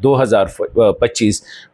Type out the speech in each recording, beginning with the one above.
2025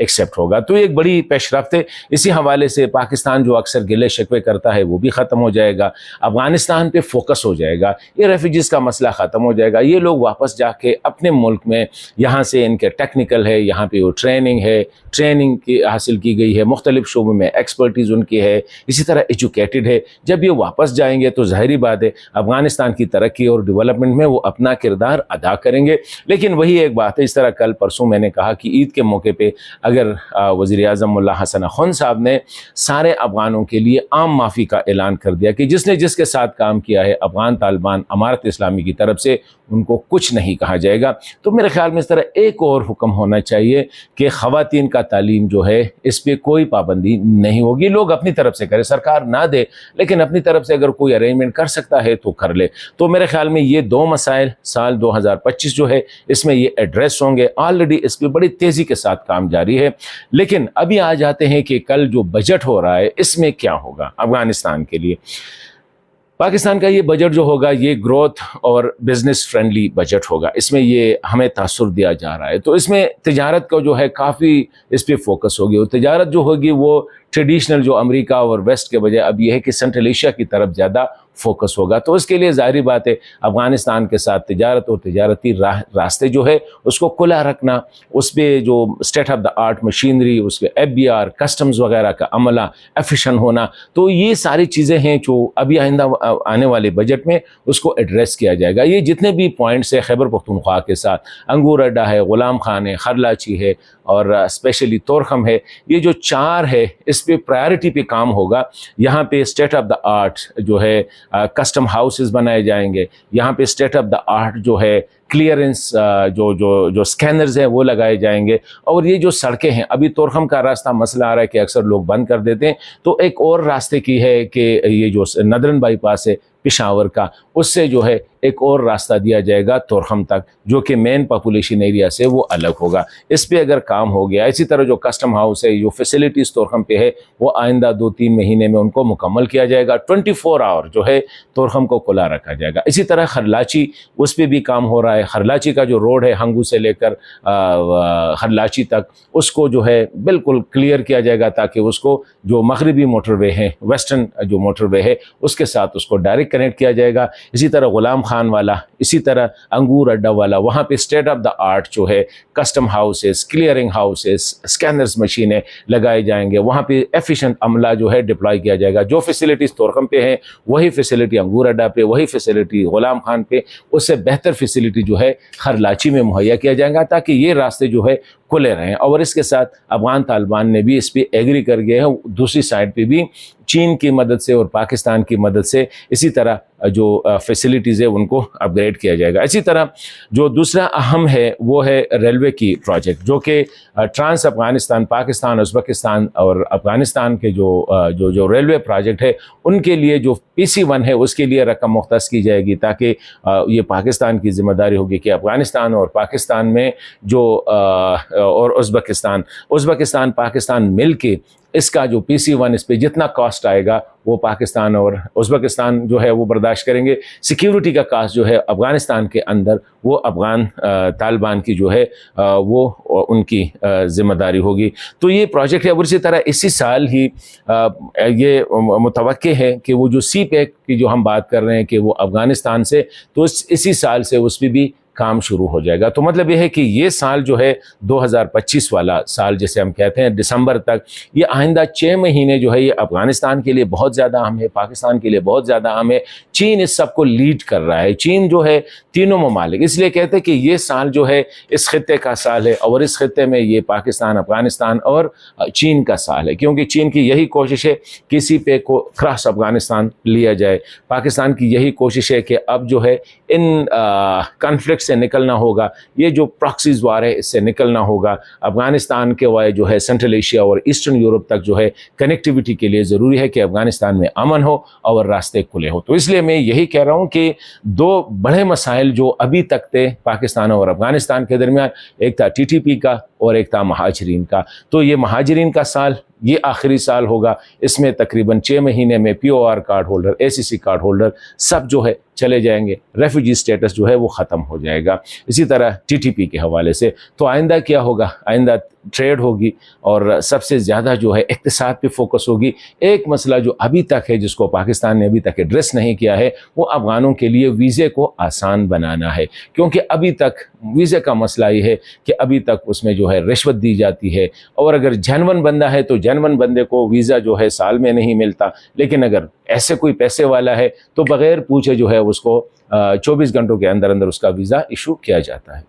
accept ہوگا. تو ایک بڑی پیش رفت ہے. اسی حوالے سے پاکستان جو اکثر گلے شکوے کرتا ہے وہ بھی ختم ہو جائے گا. افغانستان پہ فوکس ہو جائے گا. یہ ریفیوجیز کا مسئلہ ختم ہو جائے گا. یہ لوگ واپس جا کے اپنے ملک میں یہاں سے ان کے ٹیکنیکل ہے, یہاں پہ وہ ٹریننگ کی حاصل کی گئی ہے, مختلف شعبوں میں ایکسپرٹیز ان کی ہے, اسی طرح ایجوکیٹڈ ہے. جب یہ واپس جائیں گے تو ظاہری بات ہے افغانستان کی ترقی اور ڈیولپمنٹ میں وہ اپنا کردار ادا کریں گے. لیکن وہی ایک بات ہے, اس طرح کل پرسوں میں نے کہا کہ عید کے موقع پہ اگر وزیر اعظم ملا حسن اخوند صاحب نے سارے افغانوں کے لیے عام معافی کا اعلان کر دیا کہ جس نے جس کے ساتھ کام کیا ہے افغان طالبان امارت اسلامی کی طرف سے ان کو کچھ نہیں کہا جائے گا. تو میرے خیال میں اس طرح ایک اور حکم ہونا چاہیے کہ خواتین کا تعلیم جو ہے اس پہ کوئی پابندی نہیں ہوگی. لوگ اپنی طرف سے کرے, سرکار نہ دے لیکن اپنی طرف سے اگر کوئی ارینجمنٹ کر سکتا ہے تو کر لے. تو میرے خیال میں یہ دو مسائل سال 2025 جو ہے اس میں یہ ایڈریس ہوں گے. آلریڈی اس پہ بڑی تیزی کے ساتھ کام جاری ہے. لیکن ابھی آ جاتے ہیں کہ کل جو بجٹ ہو رہا ہے اس میں کیا ہوگا افغانستان کے لیے. پاکستان کا یہ بجٹ جو ہوگا یہ گروتھ اور بزنس فرینڈلی بجٹ ہوگا. اس میں یہ ہمیں تاثر دیا جا رہا ہے. تو اس میں تجارت کا جو ہے کافی اس پہ فوکس ہوگی. اور تجارت جو ہوگی وہ ٹریڈیشنل جو امریکہ اور ویسٹ کے بجائے اب یہ ہے کہ سنٹرل ایشیا کی طرف زیادہ فوکس ہوگا. تو اس کے لیے ظاہری بات ہے افغانستان کے ساتھ تجارت اور تجارتی راستے جو ہے اس کو کھلا رکھنا, اس پہ جو state of the art machinery, اس پہ FBR کسٹمز وغیرہ کا عملہ ایفیشنٹ ہونا. تو یہ ساری چیزیں ہیں جو ابھی آئندہ آنے والے بجٹ میں اس کو ایڈریس کیا جائے گا. یہ جتنے بھی پوائنٹس ہیں خیبر پختونخوا کے ساتھ انگور اڈا ہے, غلام خان ہے, خرلاچی ہے اور اسپیشلی تورخم ہے, یہ جو 4 ہے اس پہ پرائرٹی پہ کام ہوگا. یہاں پہ اسٹیٹ آف دا آرٹ جو ہے کسٹم ہاؤسز بنائے جائیں گے. یہاں پہ اسٹیٹ آف دا آرٹ جو ہے کلیئرنس جو سکینرز ہیں وہ لگائے جائیں گے. اور یہ جو سڑکیں ہیں, ابھی تورخم کا راستہ مسئلہ آ رہا ہے کہ اکثر لوگ بند کر دیتے ہیں, تو ایک اور راستے کی ہے کہ یہ جو ندرن بائی پاس ہے پشاور کا, اس سے جو ہے ایک اور راستہ دیا جائے گا تورخم تک جو کہ مین پاپولیشن ایریا سے وہ الگ ہوگا. اس پہ اگر کام ہو گیا, اسی طرح جو کسٹم ہاؤس ہے, جو فیسلٹیز تورخم پہ ہے وہ آئندہ 2-3 مہینے میں ان کو مکمل کیا جائے گا. 24 آور جو ہے تورخم کو کھلا رکھا جائے گا. اسی طرح خرلاچی, اس پہ بھی کام ہو رہا ہے. خرلاچی کا جو روڈ ہے ہنگو سے لے کر خرلاچی تک, اس کو جو ہے بالکل کلیئر کیا جائے گا تاکہ اس کو جو مغربی موٹر وے ہے, ویسٹرن جو موٹر وے ہے, اس کے ساتھ اس کو ڈائریکٹ کنیکٹ کیا جائے گا. اسی طرح غلام خان والا, اسی طرح انگور اڈا والا, وہاں پہ اسٹیٹ آف دا آرٹ جو ہے custom houses, clearing houses, scanners مشینیں لگائے جائیں گے. وہاں پہ ایفیشنٹ عملہ جو ہے ڈپلائی کیا جائے گا. جو فیسلٹیز تورخم پہ ہیں وہی فیسلٹی انگور اڈا پہ, وہی فیسلٹی غلام خان پہ, اس سے بہتر فیسلٹی جو ہے خرلاچی میں مہیا کیا جائے گا تاکہ یہ راستے جو ہے کھلے رہیں. اور اس کے ساتھ افغان طالبان نے بھی اس پہ ایگری کر گئے ہیں. دوسری سائڈ پہ بھی چین کی مدد سے اور پاکستان کی مدد سے اسی طرح جو فیسلٹیز ہے ان کو اپ گریڈ کیا جائے گا. اسی طرح جو دوسرا اہم ہے وہ ہے ریلوے کی پروجیکٹ, جو کہ ٹرانس افغانستان, پاکستان, ازبکستان اور افغانستان کے جو ریلوے پروجیکٹ ہے ان کے لیے جو PC1 ہے اس کے لیے رقم مختص کی جائے گی تاکہ یہ پاکستان کی ذمہ داری ہوگی کہ افغانستان اور پاکستان میں جو اور ازبکستان پاکستان مل کے اس کا جو PC1 اس پہ جتنا کاسٹ آئے گا وہ پاکستان اور ازبکستان جو ہے وہ برداشت کریں گے. سیکیورٹی کا کاسٹ جو ہے افغانستان کے اندر وہ افغان طالبان کی جو ہے وہ ان کی ذمہ داری ہوگی. تو یہ پروجیکٹ ہے. اور اسی طرح اسی سال ہی یہ متوقع ہے کہ وہ جو سی پیک کی جو ہم بات کر رہے ہیں کہ وہ افغانستان سے, تو اسی سال سے اس پہ بھی کام شروع ہو جائے گا. تو مطلب یہ ہے کہ یہ سال جو ہے 2025 والا سال جسے ہم کہتے ہیں دسمبر تک, یہ آئندہ 6 مہینے جو ہے یہ افغانستان کے لیے بہت زیادہ اہم ہے, پاکستان کے لیے بہت زیادہ اہم ہے. چین اس سب کو لیڈ کر رہا ہے. چین جو ہے تینوں ممالک اس لیے کہتے ہیں کہ یہ سال جو ہے اس خطے کا سال ہے, اور اس خطے میں یہ پاکستان, افغانستان اور چین کا سال ہے, کیونکہ چین کی یہی کوشش ہے کسی پہ کو کراس افغانستان لیا جائے. پاکستان کی یہی کوشش ہے کہ اب جو ہے ان کانفلکٹ سے نکلنا ہوگا, یہ جو پراکسیز وار ہے اس سے نکلنا ہوگا. افغانستان کے وائے جو ہے سینٹرل ایشیا اور ایسٹرن یورپ تک جو ہے کنیکٹیویٹی کے لیے ضروری ہے کہ افغانستان میں امن ہو اور راستے کھلے ہو. تو اس لیے میں یہی کہہ رہا ہوں کہ 2 بڑے مسائل جو ابھی تک تھے پاکستان اور افغانستان کے درمیان, ایک تھا TTP کا اور ایک تھا مہاجرین کا. تو یہ مہاجرین کا سال یہ آخری سال ہوگا، اس میں تقریباً 6 مہینے میں POR card holder, ACC card holder سب جو ہے چلے جائیں گے، ریفیوجی سٹیٹس جو ہے وہ ختم ہو جائے گا۔ اسی طرح TTP کے حوالے سے تو آئندہ کیا ہوگا؟ آئندہ ٹریڈ ہوگی اور سب سے زیادہ جو ہے اقتصاد پہ فوکس ہوگی۔ ایک مسئلہ جو ابھی تک ہے جس کو پاکستان نے ابھی تک ایڈریس نہیں کیا ہے وہ افغانوں کے لیے ویزے کو آسان بنانا ہے، کیونکہ ابھی تک ویزے کا مسئلہ یہ ہے کہ ابھی تک اس میں جو ہے رشوت دی جاتی ہے، اور اگر جنون بندہ ہے تو جنون بندے کو ویزا جو ہے سال میں نہیں ملتا، لیکن اگر ایسے کوئی پیسے والا ہے تو بغیر پوچھے جو ہے اس کو 24 گھنٹوں کے اندر اندر اس کا ویزا ایشو کیا جاتا ہے۔